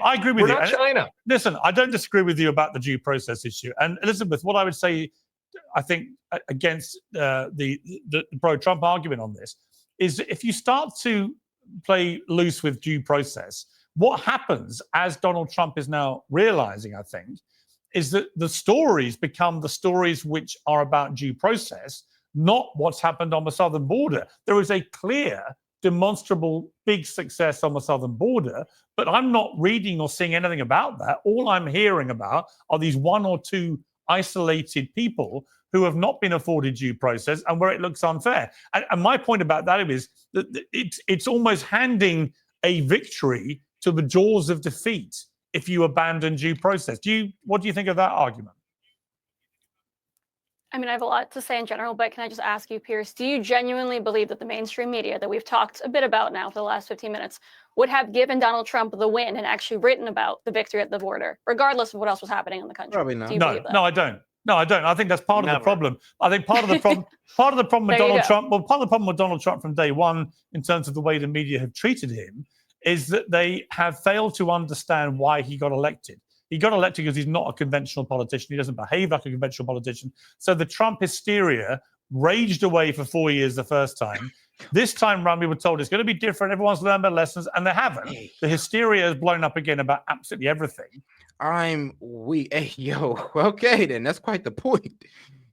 I agree with We're you. not China. Listen, I don't disagree with you about the due process issue. And Elizabeth, what I would say, I think, against the pro-Trump argument on this is if you start to play loose with due process, what happens, as Donald Trump is now realizing, I think, is that the stories become the stories which are about due process, not what's happened on the southern border. There is a clear, demonstrable, big success on the southern border, but I'm not reading or seeing anything about that. All I'm hearing about are these one or two isolated people who have not been afforded due process and where it looks unfair. And my point about that is that it's almost handing a victory to the jaws of defeat if you abandon due process. What do you think of that argument? I mean, I have a lot to say in general, but can I just ask you, Pierce, do you genuinely believe that the mainstream media that we've talked a bit about now for the last 15 minutes would have given Donald Trump the win and actually written about the victory at the border, regardless of what else was happening in the country? Probably not. No, I don't. No, I don't. I think that's part of the problem. I think part of the problem with Donald Trump, well, part of the problem with Donald Trump from day one, in terms of the way the media have treated him, is that they have failed to understand why he got elected. He got elected because he's not a conventional politician. He doesn't behave like a conventional politician. So the Trump hysteria raged away for 4 years the first time. This time round, we were told it's going to be different. Everyone's learned their lessons, and they haven't. The hysteria has blown up again about absolutely everything. Hey, yo, okay, then that's quite the point.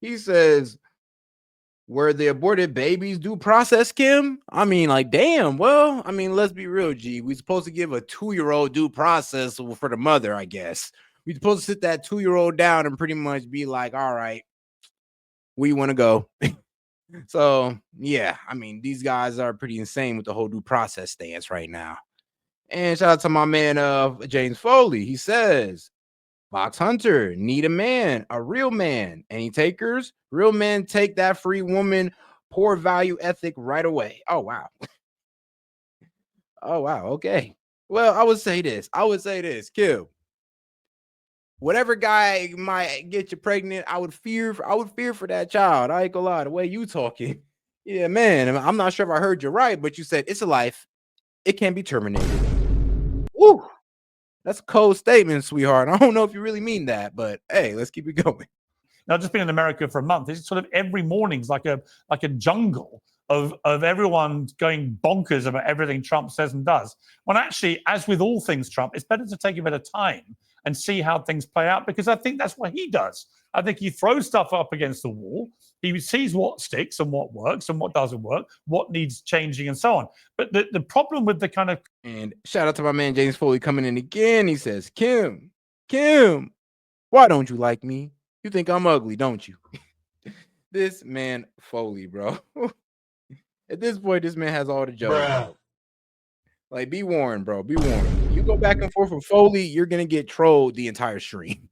He says, were the aborted babies due process, Kim? I mean, like, damn. Well, I mean, let's be real, G. We're supposed to give a 2-year-old due process for the mother, I guess. We're supposed to sit that 2-year-old down and pretty much be like, all right, where you want to go? So, yeah, I mean, these guys are pretty insane with the whole due process stance right now. And shout out to my man, James Foley. He says, Fox Hunter, need a man, a real man. Any takers? Real men take that free woman, poor value ethic right away. Oh, wow. Oh, wow. Okay. Well, I would say this, Kill. Whatever guy might get you pregnant, I would fear for that child. I ain't gonna lie, the way you talking. Yeah, man. I'm not sure if I heard you right, but you said it's a life. It can be terminated. Woo. That's a cold statement, sweetheart. I don't know if you really mean that, but hey, let's keep it going. Now, I've just been in America for a month. It's sort of every morning's like a jungle of everyone going bonkers about everything Trump says and does. When actually, as with all things Trump, it's better to take a bit of time and see how things play out, because I think that's what he does. I think he throws stuff up against the wall. He sees what sticks and what works and what doesn't work, what needs changing and so on. But the problem with the kind of... And shout out to my man James Foley coming in again. He says, Kim, why don't you like me? You think I'm ugly, don't you? This man Foley, bro. At this point, this man has all the jokes. Like, be warned, bro. Be warned. You go back and forth with Foley, you're going to get trolled the entire stream.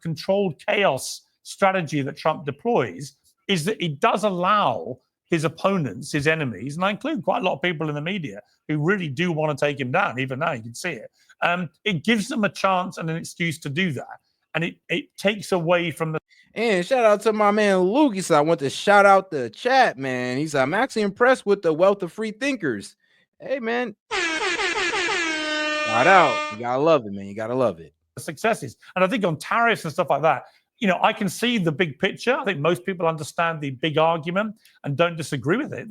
Controlled chaos strategy that Trump deploys is that he does allow his opponents, his enemies, and I include quite a lot of people in the media who really do want to take him down. Even now, you can see it. It gives them a chance and an excuse to do that. And it takes away from the... And shout out to my man Luke. He said, I want to shout out the chat, man. He said, I'm actually impressed with the wealth of free thinkers. Hey, man. Shout out. You got to love it, man. You got to love it. Successes. And I think on tariffs and stuff like that, you know, I can see the big picture. I think most people understand the big argument and don't disagree with it.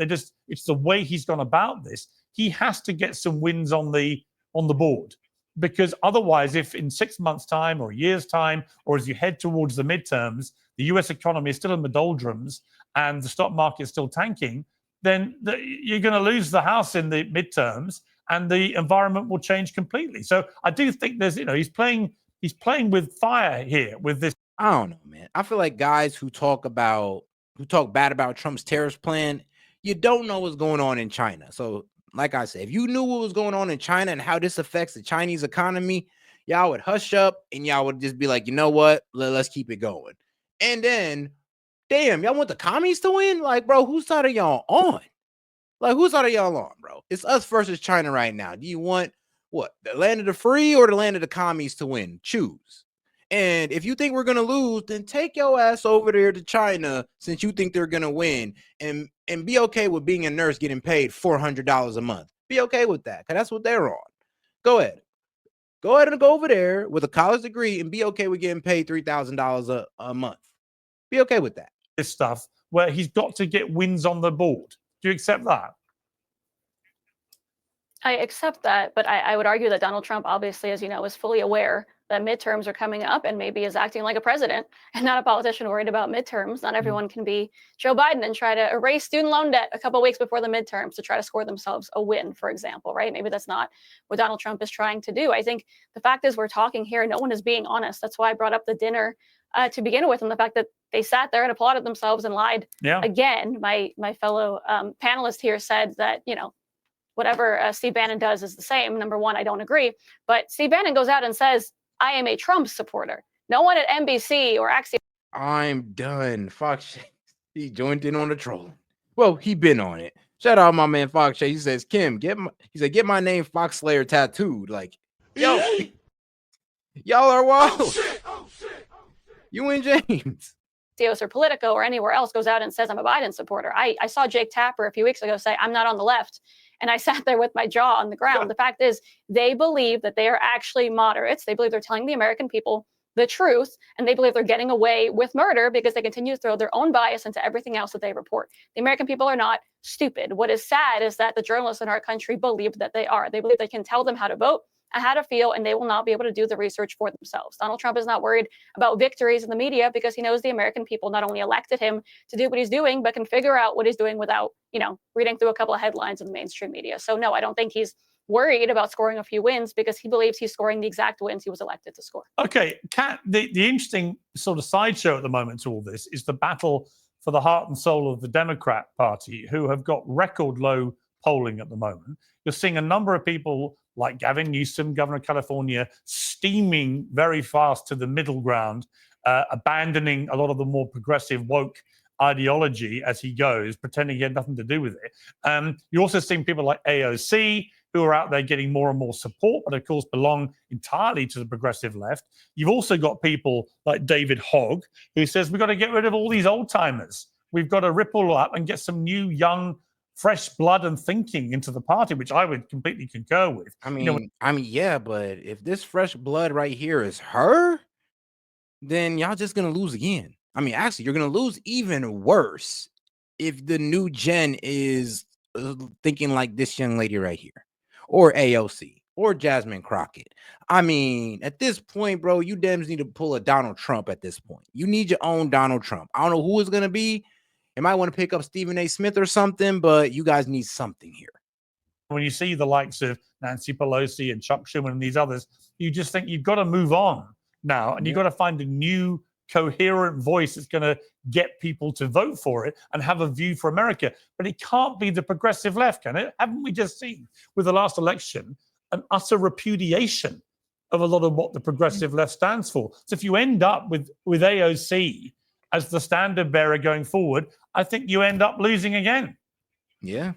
It's the way he's gone about this. He has to get some wins on the board, because otherwise, if in 6 months' time or a year's time, or as you head towards the midterms, the US economy is still in the doldrums and the stock market is still tanking, then you're going to lose the House in the midterms and the environment will change completely. So I do think there's, you know, he's playing with fire here with this. I don't know, man. I feel like guys who talk bad about Trump's tariffs plan, you don't know what's going on in China. So like I said, if you knew what was going on in China and how this affects the Chinese economy, y'all would hush up and y'all would just be like, you know what? Let's keep it going. And then, damn, y'all want the commies to win? Like, bro, whose side are y'all on? Like, whose side are y'all on, bro? It's us versus China right now. Do you want what? The land of the free or the land of the commies to win? Choose. And if you think we're gonna lose, then take your ass over there to China, since you think they're gonna win, and be okay with being a nurse getting paid $400 a month. Be okay with that, because that's what they're on. Go ahead. Go ahead and go over there with a college degree and be okay with getting paid $3,000 a month. Be okay with that. This stuff where he's got to get wins on the board. Do you accept that? I accept that, but I would argue that Donald Trump, obviously, as you know, is fully aware that midterms are coming up and maybe is acting like a president and not a politician worried about midterms. Not everyone can be Joe Biden and try to erase student loan debt a couple of weeks before the midterms to try to score themselves a win, for example, right? Maybe that's not what Donald Trump is trying to do. I think the fact is we're talking here, no one is being honest. That's why I brought up the dinner to begin with, and the fact that they sat there and applauded themselves and lied again. My fellow panelist here said that, whatever Steve Bannon does is the same. Number one, I don't agree. But Steve Bannon goes out and says, I am a Trump supporter. No one at NBC or Axios. I'm done. Fox, he joined in on the trolling. Well, he been on it. Shout out my man Fox. He says, Kim, get my name Fox Slayer tattooed. Like, yo, y'all are wild. You and James. Or Politico or anywhere else goes out and says I'm a Biden supporter. I saw Jake Tapper a few weeks ago say I'm not on the left. And I sat there with my jaw on the ground. The fact is, they believe that they are actually moderates. They believe they're telling the American people the truth, and they believe they're getting away with murder because they continue to throw their own bias into everything else that they report. The American people are not stupid. What is sad is that the journalists in our country believe that they are. They believe they can tell them how to vote and how to feel, and they will not be able to do the research for themselves. Donald Trump is not worried about victories in the media because he knows the American people not only elected him to do what he's doing, but can figure out what he's doing without, reading through a couple of headlines in the mainstream media. So no, I don't think he's worried about scoring a few wins because he believes he's scoring the exact wins he was elected to score. Okay, Kat, the interesting sort of sideshow at the moment to all this is the battle for the heart and soul of the Democrat Party, who have got record low polling at the moment. You're seeing a number of people like Gavin Newsom, governor of California, steaming very fast to the middle ground, abandoning a lot of the more progressive woke ideology as he goes, pretending he had nothing to do with it. You're also seeing people like AOC, who are out there getting more and more support, but of course belong entirely to the progressive left. You've also got people like David Hogg, who says we've got to get rid of all these old timers. We've got to ripple up and get some new, young, fresh blood and thinking into the party, which I would completely concur with. I mean, yeah, but if this fresh blood right here is her, then y'all just gonna lose again. I mean, actually, you're gonna lose even worse if the new gen is thinking like this young lady right here, or AOC, or Jasmine Crockett. I mean, at this point, bro, you Dems need to pull a Donald Trump at this point. You need your own Donald Trump. I don't know who it's gonna be. You might want to pick up Stephen A. Smith or something, but you guys need something here. When you see the likes of Nancy Pelosi and Chuck Schumer and these others, you just think you've got to move on now, and you've got to find a new coherent voice that's going to get people to vote for it and have a view for America. But it can't be the progressive left, can it? Haven't we just seen with the last election an utter repudiation of a lot of what the progressive left stands for? So if you end up with AOC as the standard bearer going forward, I think you end up losing again. Yeah.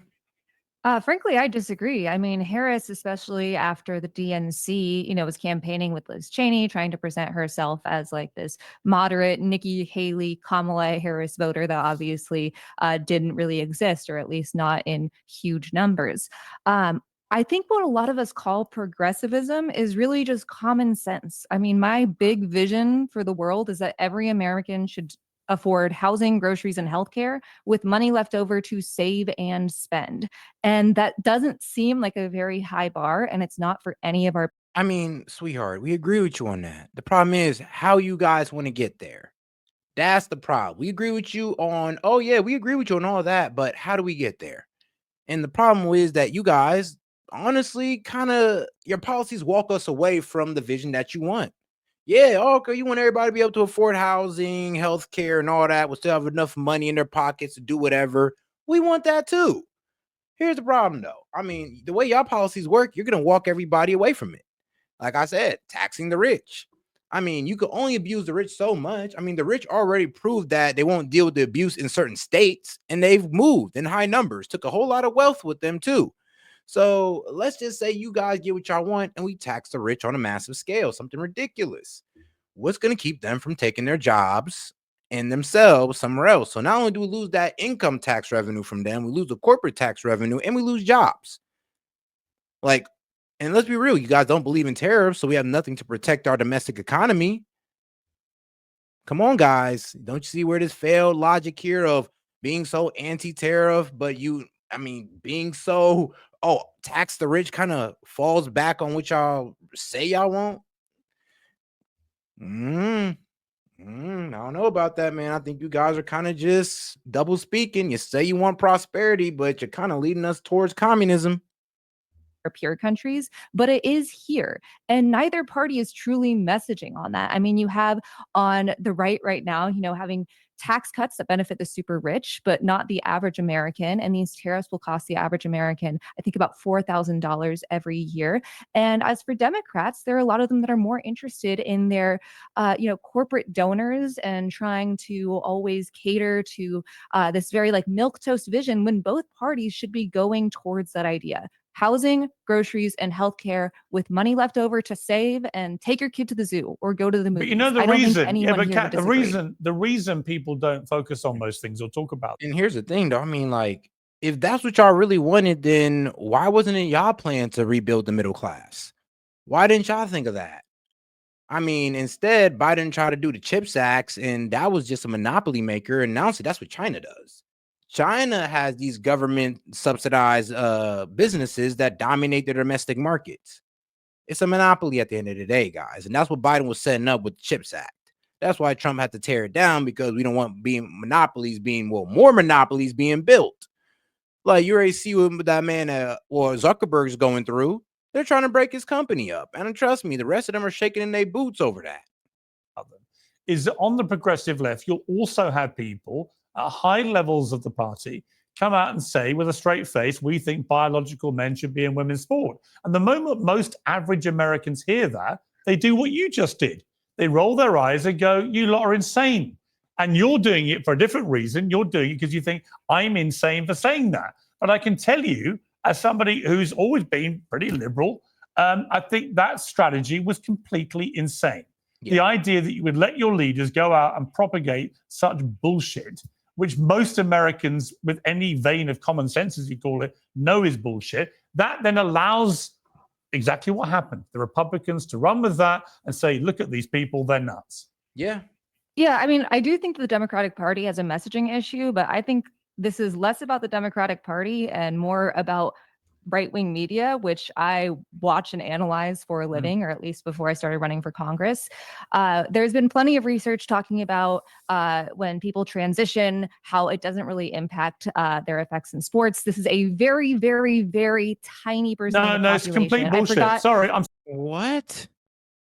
Frankly, I disagree. I mean, Harris, especially after the DNC, was campaigning with Liz Cheney, trying to present herself as like this moderate Nikki Haley, Kamala Harris voter that obviously didn't really exist, or at least not in huge numbers. I think what a lot of us call progressivism is really just common sense. I mean, my big vision for the world is that every American should afford housing, groceries, and healthcare with money left over to save and spend. And that doesn't seem like a very high bar, and it's not for any of our. I mean, sweetheart, we agree with you on that. The problem is how you guys want to get there. That's the problem. We agree with you on, we agree with you on all that, but how do we get there? And the problem is that you guys, honestly, kind of, your policies walk us away from the vision that you want. Yeah, okay, you want everybody to be able to afford housing, healthcare, and all that. We'll still have enough money in their pockets to do whatever. We want that too. Here's the problem, though. I mean, the way y'all policies work, you're going to walk everybody away from it. Like I said, taxing the rich. I mean, you can only abuse the rich so much. I mean, the rich already proved that they won't deal with the abuse in certain states, and they've moved in high numbers, took a whole lot of wealth with them too. So let's just say you guys get what y'all want and we tax the rich on a massive scale, something ridiculous. What's going to keep them from taking their jobs and themselves somewhere else? So not only do we lose that income tax revenue from them, we lose the corporate tax revenue and we lose jobs. Like, And let's be real, you guys don't believe in tariffs, so we have nothing to protect our domestic economy. Come on, guys. Don't you see where this failed logic here of being so anti-tariff, but being so, tax the rich kind of falls back on what y'all say y'all want? I don't know about that, man. I think you guys are kind of just double speaking. You say you want prosperity, but you're kind of leading us towards communism. Peer countries, but it is here. And neither party is truly messaging on that. I mean, you have on the right now, having tax cuts that benefit the super rich, but not the average American. And these tariffs will cost the average American, I think, about $4,000 every year. And as for Democrats, there are a lot of them that are more interested in their, corporate donors and trying to always cater to this very like milquetoast vision when both parties should be going towards that idea. Housing, groceries, and healthcare with money left over to save and take your kid to the zoo or go to the movies. But you know the I don't think reason, anyone here would disagree. the reason people don't focus on those things or talk about them. And here's the thing, though. I mean, like, if that's what y'all really wanted, then why wasn't it y'all plan to rebuild the middle class? Why didn't y'all think of that? I mean, instead, Biden tried to do the CHIPS Acts, and that was just a monopoly maker. And now, see, that's what China does. China has these government subsidized businesses that dominate their domestic markets. It's a monopoly at the end of the day, guys. And that's what Biden was setting up with the CHIPS Act. That's why Trump had to tear it down, because we don't want more monopolies being built. Like, you already see what that man or Zuckerberg's going through. They're trying to break his company up. And trust me, the rest of them are shaking in their boots over that. Is that on the progressive left, you'll also have people at high levels of the party come out and say with a straight face, we think biological men should be in women's sport. And the moment most average Americans hear that, they do what you just did. They roll their eyes and go, you lot are insane. And you're doing it for a different reason. You're doing it because you think I'm insane for saying that. But I can tell you, as somebody who's always been pretty liberal, I think that strategy was completely insane. Yeah. The idea that you would let your leaders go out and propagate such bullshit, which most Americans with any vein of common sense, as you call it, know is bullshit, that then allows exactly what happened. The Republicans to run with that and say, look at these people, they're nuts. Yeah. Yeah, I mean, I do think the Democratic Party has a messaging issue, but I think this is less about the Democratic Party and more about right-wing media, which I watch and analyze for a living, or at least before I started running for Congress. There's been plenty of research talking about when people transition, how it doesn't really impact their effects in sports. This is a very, very, very tiny percentage of the population. It's complete bullshit. Sorry, What?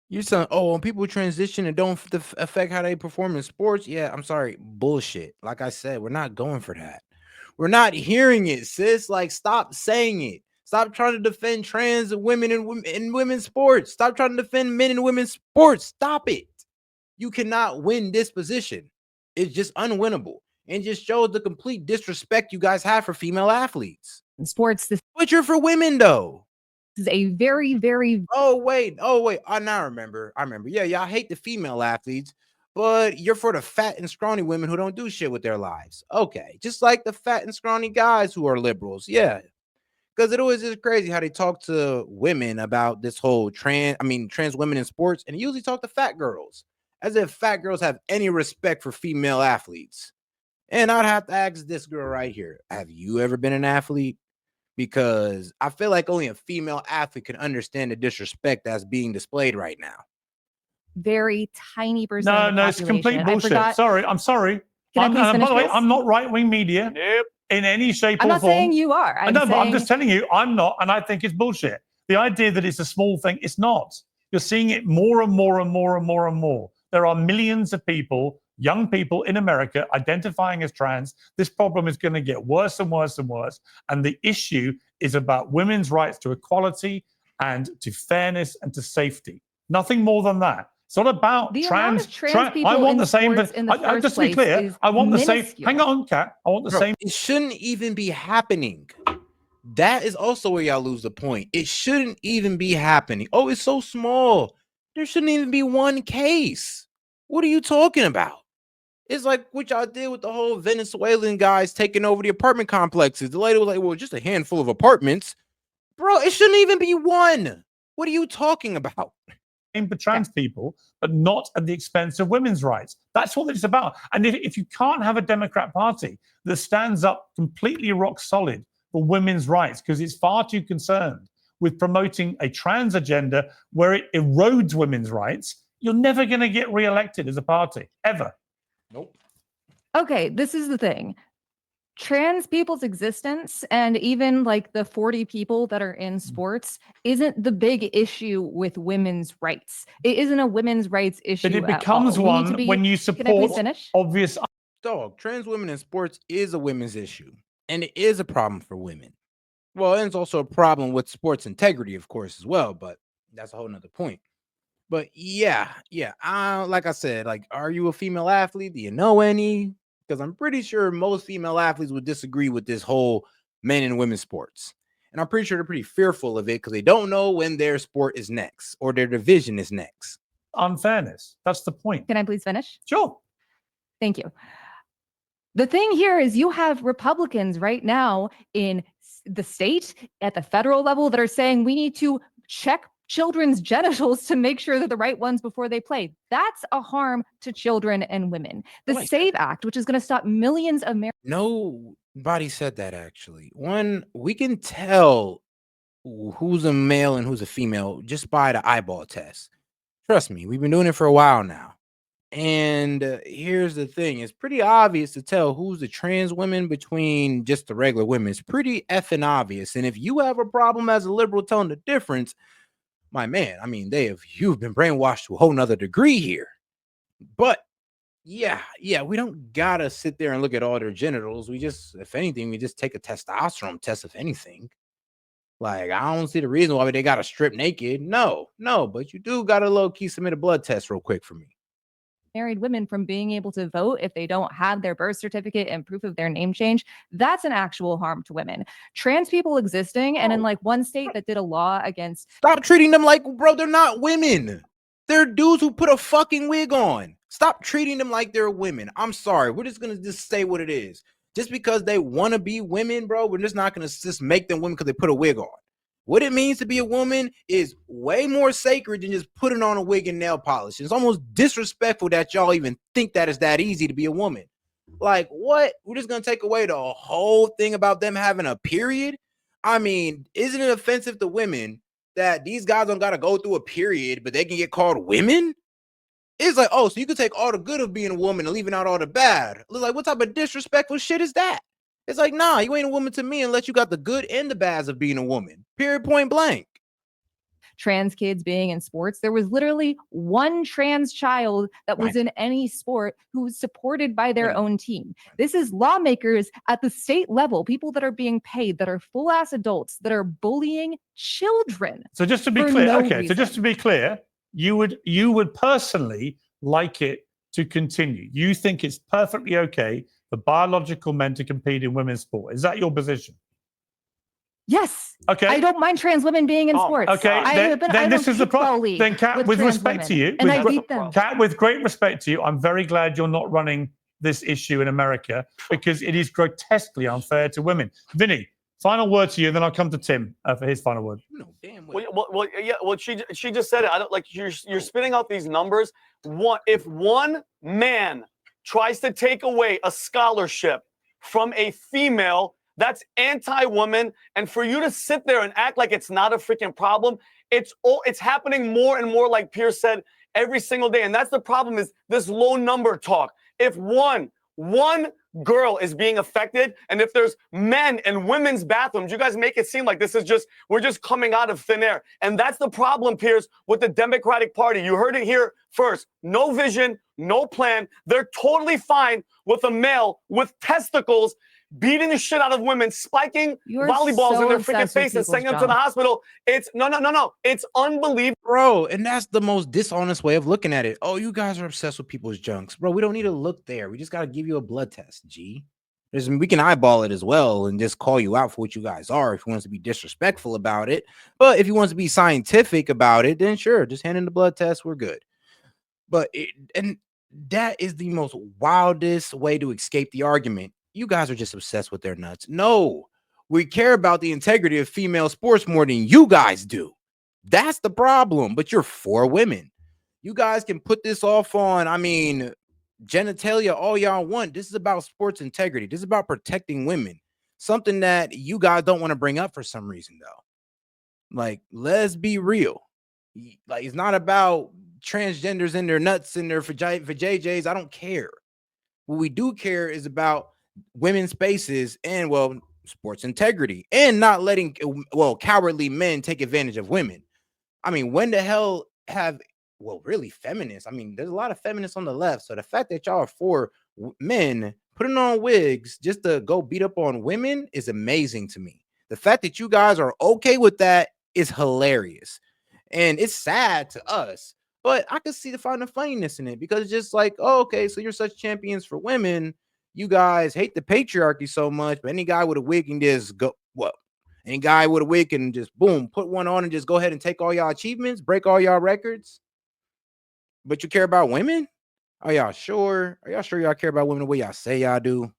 You're saying, when people transition and don't affect how they perform in sports? Yeah, I'm sorry. Bullshit. Like I said, we're not going for that. We're not hearing it, sis. Like, stop saying it. Stop trying to defend trans women in women's sports. Stop trying to defend men in women's sports. Stop it. You cannot win this position. It's just unwinnable. And just shows the complete disrespect you guys have for female athletes. In sports, but you're for women, though. This is a very, very... Oh, wait. I now remember. Yeah, y'all hate the female athletes, but you're for the fat and scrawny women who don't do shit with their lives. Okay. Just like the fat and scrawny guys who are liberals. Yeah. Because it always is crazy how they talk to women about this whole trans women in sports, and usually talk to fat girls as if fat girls have any respect for female athletes. And I'd have to ask this girl right here, have you ever been an athlete? Because I feel like only a female athlete can understand the disrespect that's being displayed right now. Very tiny percent. No, it's complete bullshit. Sorry, I'm sorry. By the way, I'm not right-wing media. Nope. In any shape or form. I'm not saying you are. But I'm just telling you, I'm not, and I think it's bullshit. The idea that it's a small thing, it's not. You're seeing it more and more and more and more and more. There are millions of people, young people in America identifying as trans. This problem is going to get worse and worse and worse. And the issue is about women's rights to equality and to fairness and to safety. Nothing more than that. It's not about trans people. I want the same. Just to be clear, I want the same. Hang on, Kat. I want the same. It shouldn't even be happening. That is also where y'all lose the point. It shouldn't even be happening. Oh, it's so small. There shouldn't even be one case. What are you talking about? It's like what y'all did with the whole Venezuelan guys taking over the apartment complexes. The lady was like, well, just a handful of apartments. Bro, it shouldn't even be one. What are you talking about? For trans people, but not at the expense of women's rights. That's what it's about. And if you can't have a Democrat Party that stands up completely rock solid for women's rights, because it's far too concerned with promoting a trans agenda where it erodes women's rights, you're never going to get reelected as a party, ever. Nope. Okay, this is the thing. Trans people's existence and even like the 40 people that are in sports isn't the big issue with women's rights. It isn't a women's rights issue. But it becomes one when you Can I please support finish? obvious. Dog, trans women in sports is a women's issue, and it is a problem for women. Well, and it's also a problem with sports integrity, of course, as well, but that's a whole nother point. But yeah, like I said, like, are you a female athlete? Do you know any? Because I'm pretty sure most female athletes would disagree with this whole men and women's sports. And I'm pretty sure they're pretty fearful of it because they don't know when their sport is next or their division is next. Unfairness. That's the point. Can I please finish? Sure. Thank you. The thing here is you have Republicans right now in the state at the federal level that are saying we need to check children's genitals to make sure they're the right ones before they play. That's a harm to children and women. The SAVE Act, which is going to stop millions of marriages. Nobody said that, actually. One, we can tell who's a male and who's a female just by the eyeball test. Trust me, we've been doing it for a while now. And here's the thing. It's pretty obvious to tell who's the trans women between just the regular women. It's pretty effing obvious. And if you have a problem as a liberal telling the difference, my man, I mean, you've been brainwashed to a whole nother degree here. But yeah, we don't gotta sit there and look at all their genitals. We just, if anything, we just take a testosterone test, if anything. Like, I don't see the reason why they gotta strip naked. No, but you do gotta low key submit a blood test real quick for me. Married women from being able to vote if they don't have their birth certificate and proof of their name change. That's an actual harm to women. Trans people existing, and in like one state that did a law against. Stop treating them like, bro, they're not women. They're dudes who put a fucking wig on. Stop treating them like they're women. I'm sorry. We're just gonna just say what it is. Just because they want to be women, bro, we're just not gonna just make them women because they put a wig on. What it means to be a woman is way more sacred than just putting on a wig and nail polish. It's almost disrespectful that y'all even think that it's that easy to be a woman. Like, what? We're just going to take away the whole thing about them having a period? I mean, isn't it offensive to women that these guys don't got to go through a period, but they can get called women? It's like, oh, so you can take all the good of being a woman and leaving out all the bad. It's like, what type of disrespectful shit is that? It's like, nah, you ain't a woman to me unless you got the good and the bads of being a woman. Period, point blank. Trans kids being in sports. There was literally one trans child that was in any sport who was supported by their own team. This is lawmakers at the state level, people that are being paid, that are full ass adults, that are bullying children. So just to be clear, so just to be clear, you would personally like it to continue. You think it's perfectly okay for biological men to compete in women's sport. Is that your position? Yes. Okay. I don't mind trans women being in sports. Okay. Then this is the problem. Then, Kat, with respect to you, and I beat them. Kat, with great respect to you, I'm very glad you're not running this issue in America because it is grotesquely unfair to women. Vinny, final word to you, then I'll come to Tim for his final word. No, damn well, she just said it. I don't like you're spitting out these numbers. If one man tries to take away a scholarship from a female, that's anti-woman. And for you to sit there and act like it's not a freaking problem, it's happening more and more, like Pierce said, every single day. And that's the problem, is this low number talk. If one girl is being affected, and if there's men and women's bathrooms, you guys make it seem like we're just coming out of thin air. And that's the problem, Pierce, with the Democratic Party. You heard it here first. No vision, no plan. They're totally fine with a male with testicles beating the shit out of women, spiking volleyballs in their freaking face and sending them to the hospital. It's no. It's unbelievable. Bro, and that's the most dishonest way of looking at it. Oh, you guys are obsessed with people's junks. Bro, we don't need to look there. We just got to give you a blood test, G. We can eyeball it as well and just call you out for what you guys are if you want to be disrespectful about it. But if you want to be scientific about it, then sure, just hand in the blood test. We're good. But and that is the most wildest way to escape the argument. You guys are just obsessed with their nuts. No, We care about the integrity of female sports more than you guys do. That's the problem. But you're for women. You guys can put this off on, I mean, genitalia all y'all want. This is about sports integrity. This is about protecting women. Something that you guys don't want to bring up for some reason, though. Like, let's be real. Like, it's not about transgenders and their nuts and their vajayjays. I don't care. What we do care is about women's spaces and, well, sports integrity and not letting, well, cowardly men take advantage of women. I mean, when the hell have, well, really feminists? I mean, there's a lot of feminists on the left. So the fact that y'all are for men putting on wigs just to go beat up on women is amazing to me. The fact that you guys are okay with that is hilarious. And it's sad to us, but I can see the funniness in it because it's just like, oh, okay, so you're such champions for women. You guys hate the patriarchy so much, but any guy with a wig can just go, well, any guy with a wig can just boom, put one on and just go ahead and take all y'all achievements, break all y'all records. But you care about women? Are y'all sure? Are y'all sure y'all care about women the way y'all say y'all do?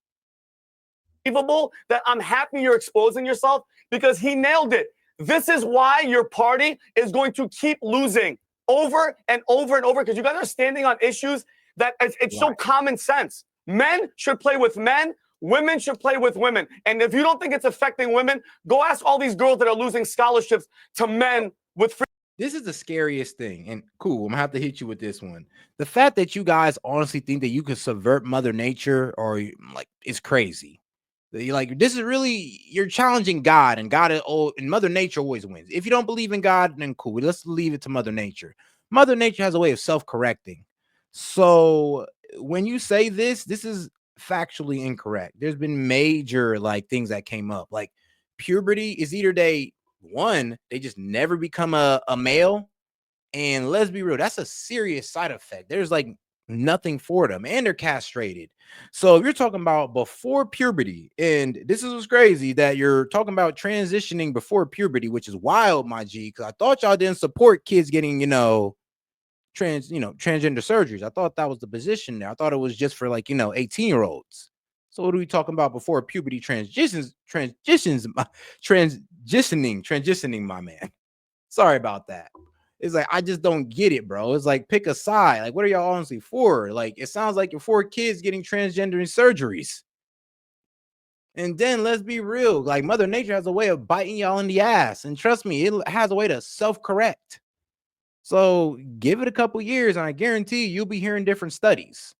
That I'm happy you're exposing yourself because he nailed it. This is why your party is going to keep losing over and over and over because you guys are standing on issues that it's so common sense. Men should play with men. Women should play with women. And if you don't think it's affecting women, go ask all these girls that are losing scholarships to men with free. This is the scariest thing. And cool, I'm gonna have to hit you with this one. The fact that you guys honestly think that you could subvert Mother Nature or like it's crazy. Like, this is really, you're challenging God, and God and Mother Nature always wins. If you don't believe in God, then cool. Let's leave it to Mother Nature. Mother Nature has a way of self-correcting. So when you say this is factually incorrect. There's been major like things that came up. Like puberty is either they just never become a male. And let's be real, that's a serious side effect. There's like nothing for them, and they're castrated. So if you're talking about before puberty, and this is what's crazy that you're talking about transitioning before puberty, which is wild, my G, because I thought y'all didn't support kids getting, transgender surgeries. I thought that was the position there. I thought it was just for 18-year-olds. So what are we talking about before puberty transitioning, my man? Sorry about that. It's like, I just don't get it, bro. It's like, pick a side. Like, what are y'all honestly for? Like, it sounds like you're for kids getting transgender surgeries. And then let's be real. Like, Mother Nature has a way of biting y'all in the ass. And trust me, it has a way to self-correct. So give it a couple years, and I guarantee you'll be hearing different studies.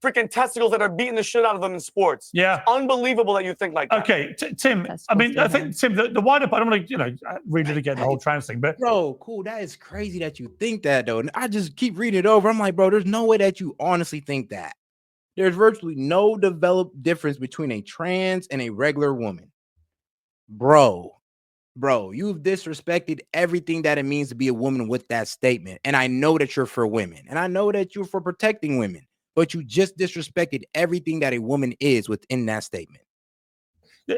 Freaking testicles that are beating the shit out of them in sports. Yeah. It's unbelievable that you think like that. Okay, Tim, I mean, I think, Tim, the wider part, I don't want to, read it again, the whole trans thing, but... Bro, cool, that is crazy that you think that, though. And I just keep reading it over. I'm like, bro, there's no way that you honestly think that. There's virtually no developed difference between a trans and a regular woman. Bro, you've disrespected everything that it means to be a woman with that statement. And I know that you're for women, and I know that you're for protecting women. But you just disrespected everything that a woman is within that statement.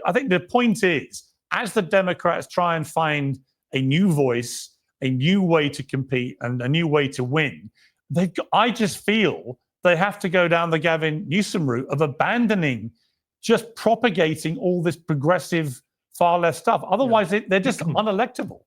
I think the point is, as the Democrats try and find a new voice, a new way to compete, and a new way to win, I just feel they have to go down the Gavin Newsom route of abandoning just propagating all this progressive far left stuff. Otherwise, they're just unelectable.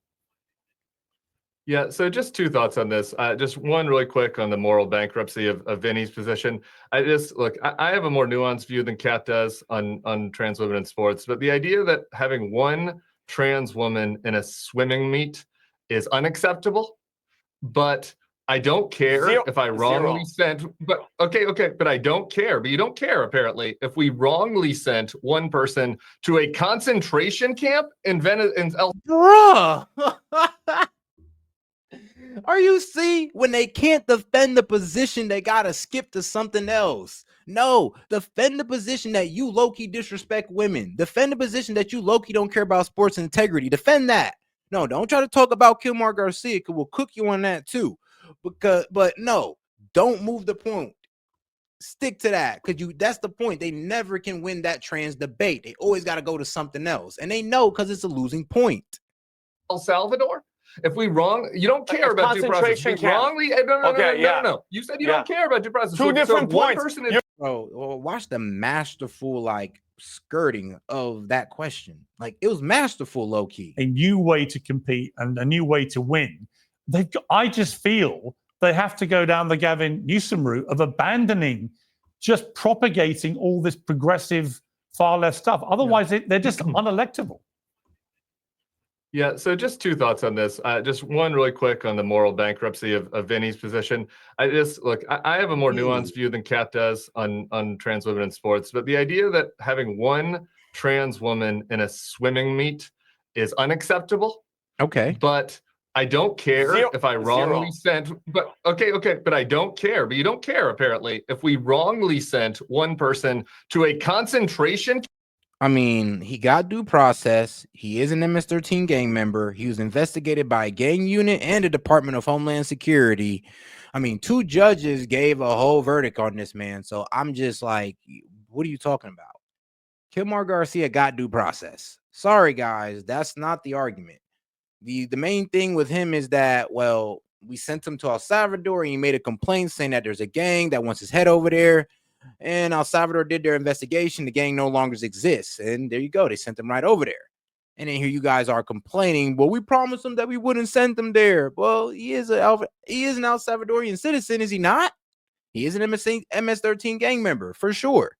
Yeah, so just two thoughts on this. Just one really quick on the moral bankruptcy of Vinny's position. I have a more nuanced view than Kat does on trans women in sports, but the idea that having one trans woman in a swimming meet is unacceptable, but I don't care if I wrongly sent, but but I don't care, but you don't care apparently if we wrongly sent one person to a concentration camp in Venice, Bruh. Are you see, when they can't defend the position, they gotta skip to something else. No, defend the position that you low-key disrespect women. Defend the position that you low-key don't care about sports integrity. Defend that. No, don't try to talk about Kilmar Garcia, because we'll cook you on that too. But no, don't move the point. Stick to that, because that's the point. They never can win that trans debate. They always got to go to something else, and they know because it's a losing point. El Salvador. If we you don't care about due process. Wrongly, no. You said you don't care about due process. Two different points. Bro, watch the masterful skirting of that question. Like, it was masterful, low key. A new way to compete and a new way to win. I just feel they have to go down the Gavin Newsom route of abandoning just propagating all this progressive far left stuff. Otherwise, they're just unelectable. Yeah, so just two thoughts on this. Just one really quick on the moral bankruptcy of Vinny's position. I have a more nuanced view than Kat does on trans women in sports, but the idea that having one trans woman in a swimming meet is unacceptable. Okay. But I don't care if I wrongly sent, but but I don't care. But you don't care, apparently, if we wrongly sent one person to a concentration. I mean, he got due process. He is an MS-13 gang member. He was investigated by a gang unit and the Department of Homeland Security. I mean, 2 judges gave a whole verdict on this man. So I'm just like, what are you talking about? Kilmar Garcia got due process. Sorry, guys, that's not the argument. The main thing with him is that, well, we sent him to El Salvador and he made a complaint saying that there's a gang that wants his head over there. And El Salvador did their investigation. The gang no longer exists. And there you go. They sent them right over there. And then here you guys are complaining, well, we promised him that we wouldn't send them there. Well, he is an El Salvadorian citizen, is he not? He is an MS-13 gang member, for sure.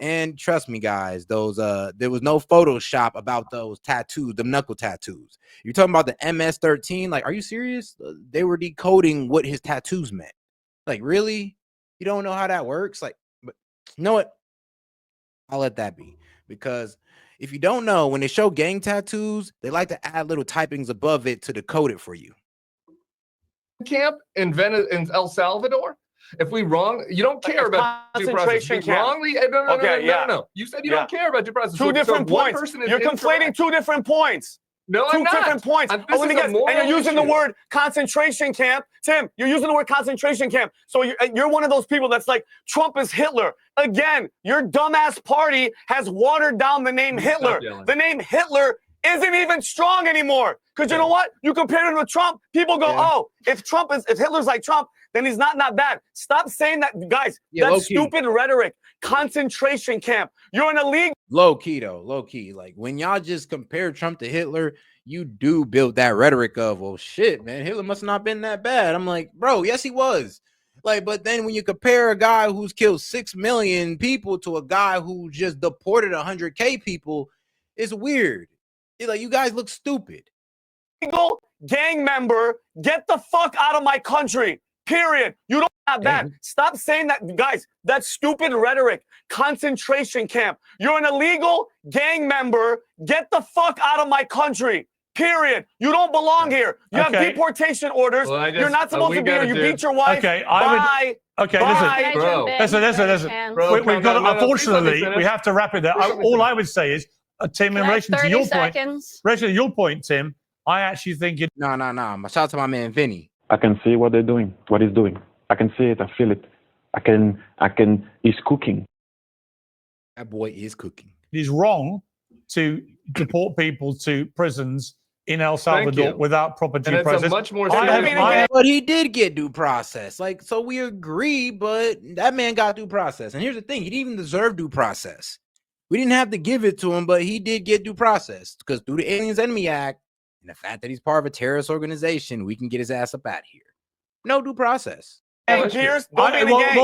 And trust me, guys, those there was no Photoshop about those tattoos, the knuckle tattoos. You're talking about the MS-13? Like, are you serious? They were decoding what his tattoos meant. Like, really? You don't know how that works? Like, but you know what? I'll let that be. Because if you don't know, when they show gang tattoos, they like to add little typings above it to decode it for you. Camp in El Salvador? If we wrong, you don't care about due process. Wrongly, no. You said you don't care about due process. Two different points. You're conflating 2 different points. No, I'm not. 2 different points. And you're using the word concentration camp. Tim, you're using the word concentration camp. So you're one of those people that's like, Trump is Hitler. Again, your dumbass party has watered down the name Hitler. The name Hitler isn't even strong anymore. Because you know what? You compare him with Trump, people go, oh, if Hitler's like Trump, then he's not bad. Stop saying that, guys. That's stupid rhetoric. Concentration camp. You're in a league. Low key, though. Low key. Like, when y'all just compare Trump to Hitler, you do build that rhetoric of, well, shit, man, Hitler must not have been that bad. I'm like, bro, yes, he was. Like, but then when you compare a guy who's killed 6 million people to a guy who just deported 100K people, it's weird. It's like, you guys look stupid. Gang member, get the fuck out of my country. Period. You don't have that. Stop saying that, guys. That's stupid rhetoric. Concentration camp. You're an illegal gang member. Get the fuck out of my country. Period. You don't belong here. You have deportation orders. You're not supposed to be here. You beat your wife. Okay, Listen. We've got. Unfortunately, we have to wrap it there. All I would say is, Tim, in relation to your point, Tim, I actually think it. No. Shout out to my man Vinny. I can see what they're doing, what he's doing. I can see it. I feel it. I can. He's cooking. That boy is cooking. It is wrong to deport people to prisons in El Salvador without proper due process. Much more. But he did get due process. Like, so we agree, but that man got due process. And here's the thing: he didn't even deserve due process. We didn't have to give it to him, but he did get due process because through the Aliens Enemy Act and the fact that he's part of a terrorist organization, we can get his ass up out of here. No due process. Well,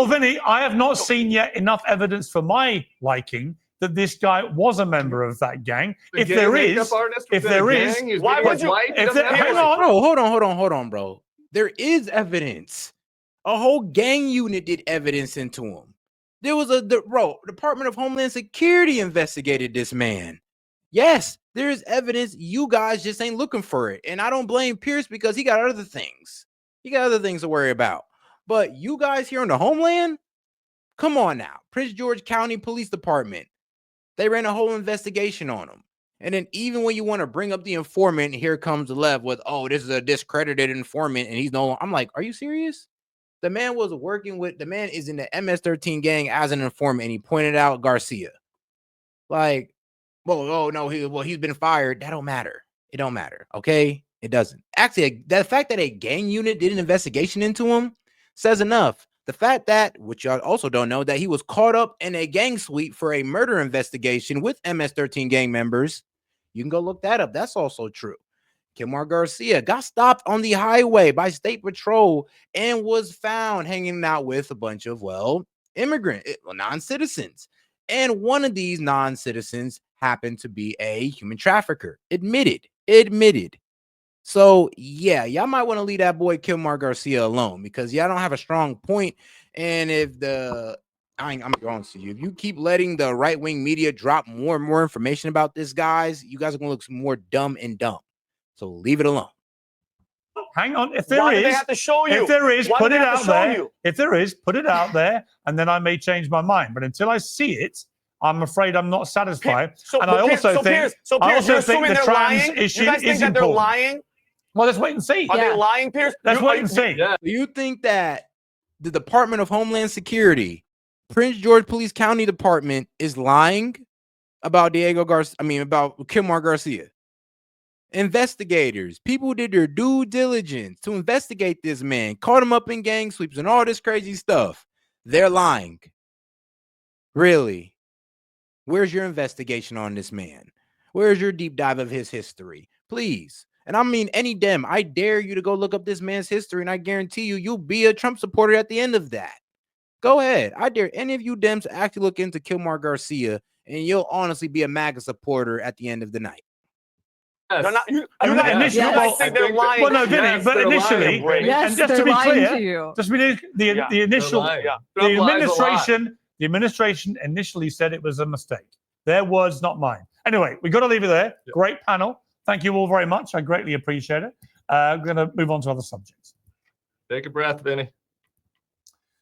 Vinny, I have not seen yet enough evidence for my liking that this guy was a member of that gang. If there is, why would you? Hang on, bro, hold on, bro. There is evidence. A whole gang unit did evidence into him. There was Department of Homeland Security investigated this man. Yes, there is evidence. You guys just ain't looking for it. And I don't blame Pierce because he got other things. He got other things to worry about. But you guys here on the Homeland, come on now. Prince George County Police Department, they ran a whole investigation on him. And then even when you want to bring up the informant, here comes the left with, oh, this is a discredited informant and he's no longer. I'm like, are you serious? The man is in the MS-13 gang as an informant, and he pointed out Garcia. Like, he's been fired. That don't matter. It don't matter. Okay, it doesn't. Actually, the fact that a gang unit did an investigation into him says enough. The fact that, which y'all also don't know, that he was caught up in a gang sweep for a murder investigation with MS-13 gang members. You can go look that up. That's also true. Kilmar Garcia got stopped on the highway by State Patrol and was found hanging out with a bunch of, non-citizens. And one of these non-citizens happened to be a human trafficker. Admitted. So, yeah, y'all might want to leave that boy Kilmar Garcia alone because y'all don't have a strong point. And if I'm going to you, if you keep letting the right-wing media drop more and more information about this, guys, you guys are going to look more dumb and dumb. So leave it alone. Hang on. If there Why is, do they have to show you? if there is, Why do put they it have to out show there. you? If there is, put it out there, and then I may change my mind. But until I see it, I'm afraid I'm not satisfied. And I also think the trans issue you guys think is that they're important. lying? Well, let's wait and see. Are they lying, Pierce? Let's wait and see. Yeah. Do you think that the Department of Homeland Security, Prince George Police County Department, is lying about about Kilmar Garcia? Investigators, people who did their due diligence to investigate this man, caught him up in gang sweeps and all this crazy stuff. They're lying. Really? Where's your investigation on this man? Where's your deep dive of his history? Please. And I mean, any Dem, I dare you to go look up this man's history, and I guarantee you'll be a Trump supporter at the end of that. Go ahead. I dare any of you Dems to actually look into Kilmar Garcia, and you'll honestly be a MAGA supporter at the end of the night. Yes. They're not, you Initially, guys think they're lying. Well, no, Vinny, Yes, but they're initially, lying, Yes, and just they're to be lying clear, to you. just the initial, They're lying. Yeah. the Trump lies a lot. administration initially said it was a mistake. Their words, not mine. Anyway, we've got to leave it there. Yeah. Great panel. Thank you all very much. I greatly appreciate it. We're going to move on to other subjects. Take a breath, Vinny.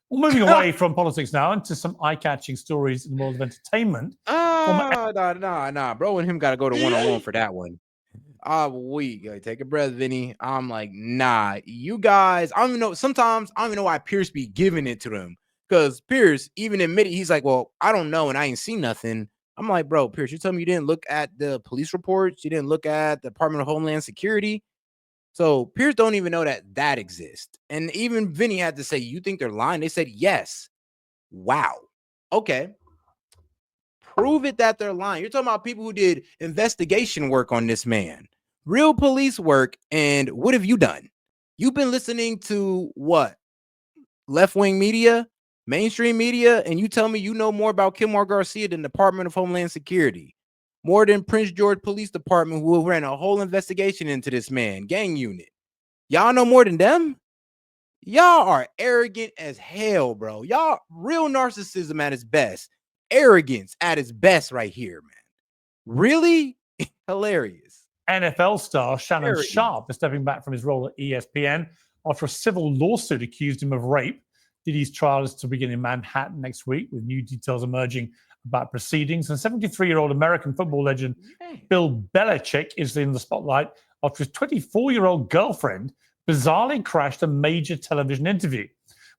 Well, moving away from politics now into some eye-catching stories in the world of entertainment. Nah, bro, and him got to go to one-on-one for that one. Take a breath, Vinny. I'm like, nah, you guys, I don't even know. Sometimes I don't even know why Pierce be giving it to them. Because Pierce even admitted, he's like, well, I don't know, and I ain't seen nothing. I'm like, bro, Pierce, you telling me you didn't look at the police reports? You didn't look at the Department of Homeland Security? So Pierce don't even know that exists. And even Vinny had to say, you think they're lying? They said, yes. Wow. Okay. Prove it that they're lying. You're talking about people who did investigation work on this man, real police work. And what have you done? You've been listening to what? Left-wing media, mainstream media, and you tell me you know more about Kilmar Garcia than the Department of Homeland Security, more than Prince George Police Department, who ran a whole investigation into this man, gang unit. Y'all know more than them? Y'all are arrogant as hell, bro. Y'all real narcissism at its best. Arrogance at its best right here, man. Really? Hilarious. NFL star Shannon Arrogant. Sharp is stepping back from his role at ESPN after a civil lawsuit accused him of rape. Diddy's trial is to begin in Manhattan next week, with new details emerging about proceedings. And 73-year-old American football legend Bill Belichick is in the spotlight after his 24-year-old girlfriend bizarrely crashed a major television interview.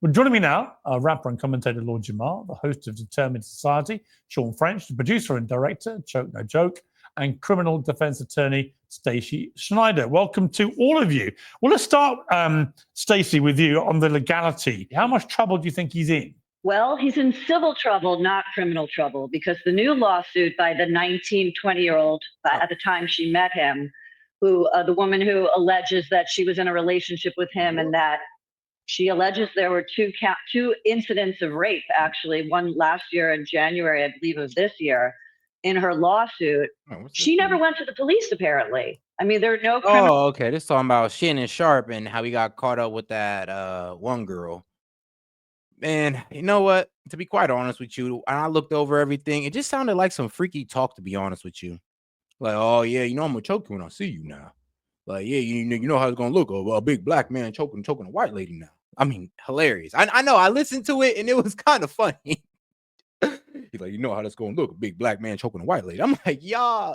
Well, joining me now, rapper and commentator Lord Jamar, the host of Determined Society, Sean French, the producer and director, Choke No Joke, and criminal defense attorney Stacey Schneider. Welcome to all of you. Well, let's start, Stacey, with you on the legality. How much trouble do you think he's in? Well, he's in civil trouble, not criminal trouble, because the new lawsuit by the 20-year-old, at the time she met him, who the woman who alleges that she was in a relationship with him and that she alleges there were two incidents of rape, actually, one last year in January, I believe, of this year. In her lawsuit, she never went to the police, apparently. I mean, there are no criminal. Oh, okay. This is talking about Shannon Sharp and how he got caught up with that one girl. Man, you know what? To be quite honest with you, I looked over everything. It just sounded like some freaky talk, to be honest with you. Like, oh, yeah, you know, I'm going to choke you when I see you now. Like, yeah, you know how it's going to look. A big black man choking a white lady now. I mean, hilarious. I know. I listened to it, and it was kind of funny. He's like, you know how that's going to look, a big black man choking a white lady. I'm like, yo,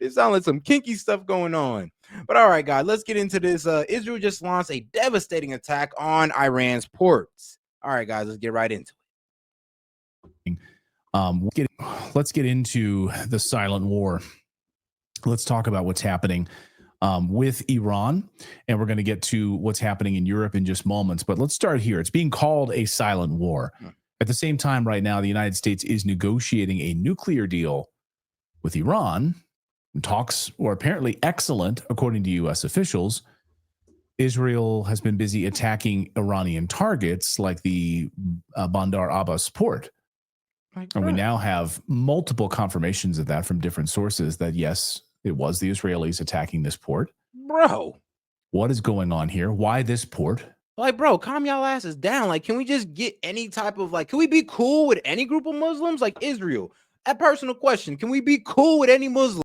it sounds like some kinky stuff going on. But all right, guys, let's get into this. Israel just launched a devastating attack on Iran's ports. All right, guys, let's get right into it. Let's get into the silent war. Let's talk about what's happening. with Iran, and we're going to get to what's happening in Europe in just moments. But let's start here. It's being called a silent war. At the same time, right now, the United States is negotiating a nuclear deal with Iran. Talks were apparently excellent, according to U.S. officials. Israel has been busy attacking Iranian targets like the Bandar Abbas port. And we now have multiple confirmations of that from different sources that, yes, it was the Israelis attacking this port. Bro, what is going on here? Why this port? Like, bro, calm y'all asses down. Like, can we just get any type of, like, can we be cool with any group of Muslims? Like Israel. A personal question. Can we be cool with any Muslim?